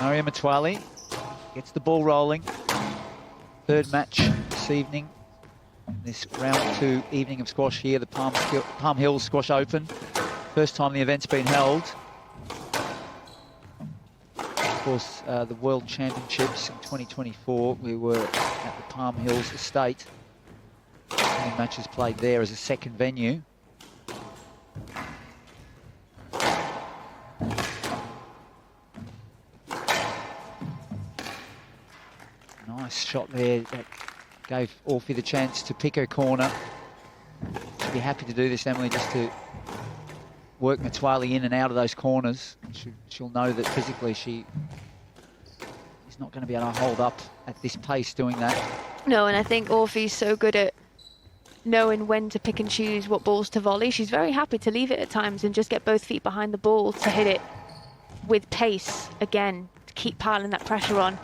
Metwally gets the ball rolling. Third match this evening. This round 2 evening of squash here, the Palm Hills Squash Open. First time the event's been held. Of course, the World Championships in 2024, we were at the Palm Hills Estate. Many matches played there as a second venue. Nice shot there that gave Orfi the chance to pick her corner. She'll be happy to do this, Emily, just to work Metwally in and out of those corners. She'll know that physically she is not going to be able to hold up at this pace doing that. No, and I think Orfi's so good at knowing when to pick and choose what balls to volley. She's very happy to leave it at times and just get both feet behind the ball to hit it with pace again, to keep piling that pressure on.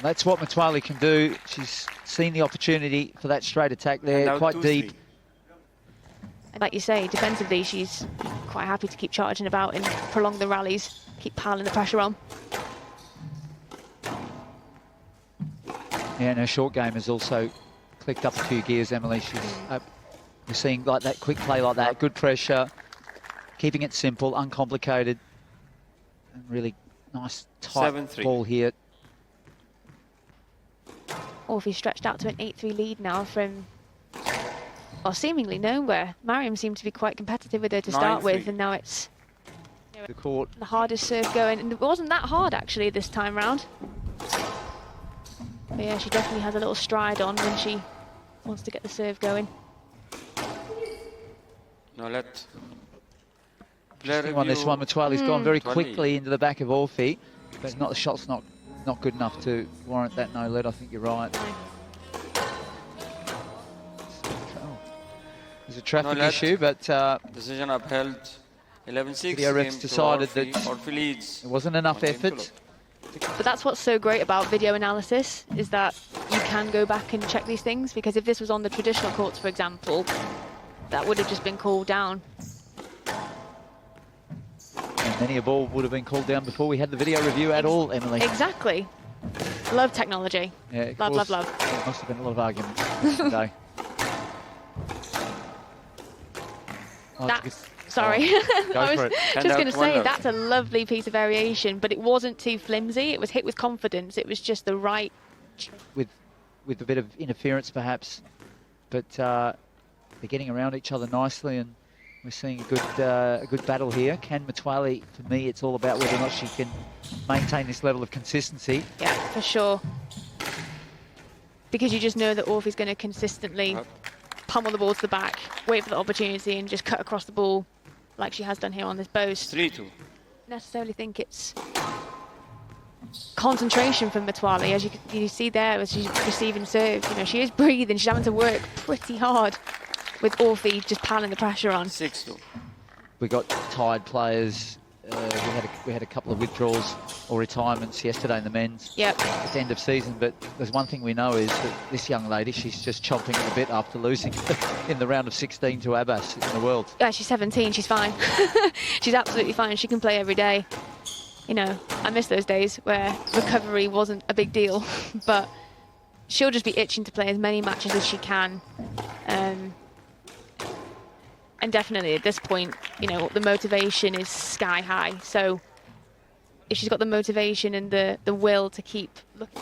That's what Metwally can do. She's seen the opportunity for that straight attack there, quite deep. And like you say, defensively, she's quite happy to keep charging about and prolong the rallies, keep piling the pressure on. Yeah, and her short game has also clicked up a few gears, Emily. We're seeing like that quick play like that, good pressure, keeping it simple, uncomplicated, and really nice tight ball here. Orfi stretched out to an 8-3 lead now from, well, seemingly nowhere. Mariam seemed to be quite competitive with her to start with, and now it's the court. The hardest serve going, and it wasn't that hard actually this time round. But yeah, she definitely has a little stride on when she wants to get the serve going. No, let on this one, Metwally's gone very quickly into the back of Orfi, but the shot's not good enough to warrant that no let. I think you're right. There's a traffic issue, but decision upheld. 11-6. Video refs decided that it wasn't enough effort. But that's what's so great about video analysis, is that you can go back and check these things, because if this was on the traditional courts, for example, that would have just been called down. And many a ball would have been called down before we had the video review at all, Emily. Exactly. Love technology. Yeah, love. There must have been a lot of arguments today. Sorry, I was just going to say, that's a lovely piece of variation, but it wasn't too flimsy. It was hit with confidence. It was just the right... With a bit of interference, perhaps. But they're getting around each other nicely, and we're seeing a good battle here. Can Metwally, for me, it's all about whether or not she can maintain this level of consistency. Yeah, for sure. Because you just know that Orfi's going to consistently pummel the ball to the back, wait for the opportunity, and just cut across the ball like she has done here on this boast. 3-2. Necessarily think it's concentration from Metwally, as you see there as she's receiving serve. You know, she is breathing. She's having to work pretty hard with Orfi just piling the pressure on. 6-2. We got tired players. We had a couple of withdrawals or retirements yesterday in the men's. Yep. At the end of season, but there's one thing we know is that this young lady, she's just chomping at the bit after losing in the round of 16 to Abbas in the world. Yeah, she's 17. She's fine. She's absolutely fine. She can play every day. You know, I miss those days where recovery wasn't a big deal, but she'll just be itching to play as many matches as she can. And definitely at this point, you know, the motivation is sky high. So if she's got the motivation and the will to keep looking.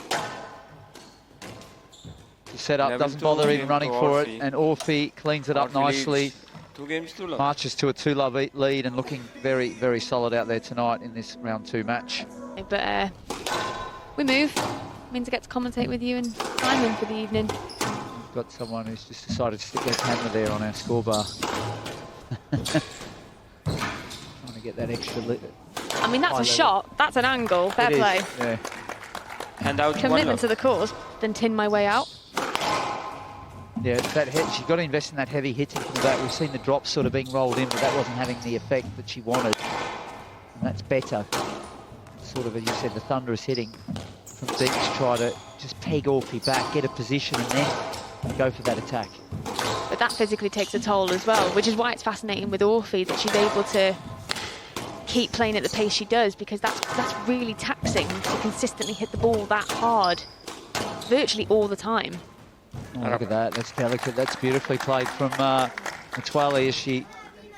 The setup doesn't bother even running for it, and Orfi cleans it up nicely. 2 games to love. Marches to a 2-love lead and looking very, very solid out there tonight in this round 2 match. But we move. Means I get to commentate with you and Simon for the evening. We've got someone who's just decided to stick their camera there on our scorebar. Trying to get that extra lit. I mean, that's a shot. That's an angle. Fair play. Yeah. Hand out. Commitment to the cause. Then tin my way out. Yeah, that hit. She's got to invest in that heavy hitting from the back. We've seen the drops sort of being rolled in, but that wasn't having the effect that she wanted. And that's better. Sort of, as you said, the thunderous hitting from deep to try to just peg Orfi back, get a position, and then go for that attack. But that physically takes a toll as well, which is why it's fascinating with Orfi that she's able to keep playing at the pace she does, because that's really taxing to consistently hit the ball that hard virtually all the time. Oh, look at that. That's delicate. That's beautifully played from Metwally as she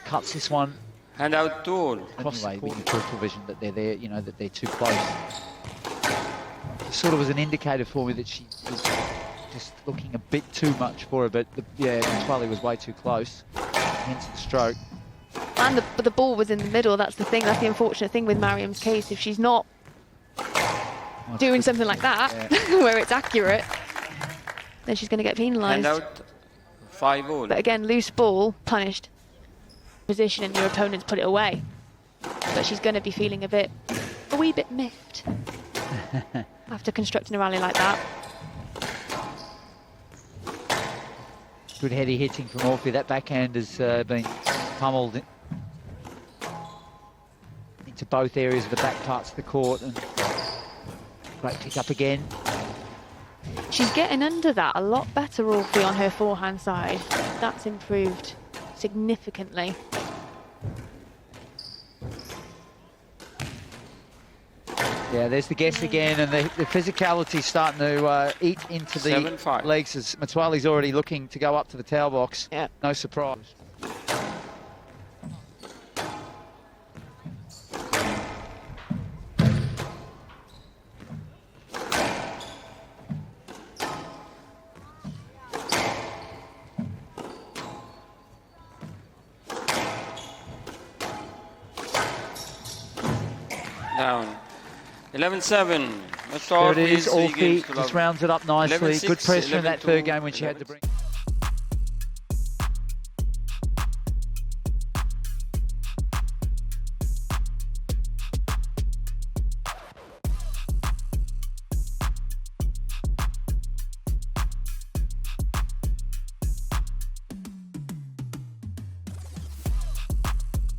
cuts this one. Hand out 2 all. Anyway, with your peripheral vision that they're there, you know, that they're too close. It sort of was an indicator for me that she was just looking a bit too much for her, but yeah, Metwally was way too close, hence the stroke. And the ball was in the middle. That's the thing. That's the unfortunate thing with Mariam's case. If she's not doing something like that, where it's accurate, then she's going to get penalised. Hand out 5 all. But again, loose ball, punished. Position and your opponents put it away. But she's going to be feeling a wee bit miffed after constructing a rally like that. Good heady hitting from Orfi. That backhand has been pummeled into both areas of the back parts of the court, and great pick up again. She's getting under that a lot better, Orfi, on her forehand side. That's improved significantly. Yeah, there's the guess again, and the physicality starting to eat into the 7-5. legs as Metwally's already looking to go up to the towel box. Yeah. No surprise. Down. 11-7. That's There all. it is. Orfi just rounds it up nicely. 11-6, Good pressure in that 11-2, third game when she had to bring...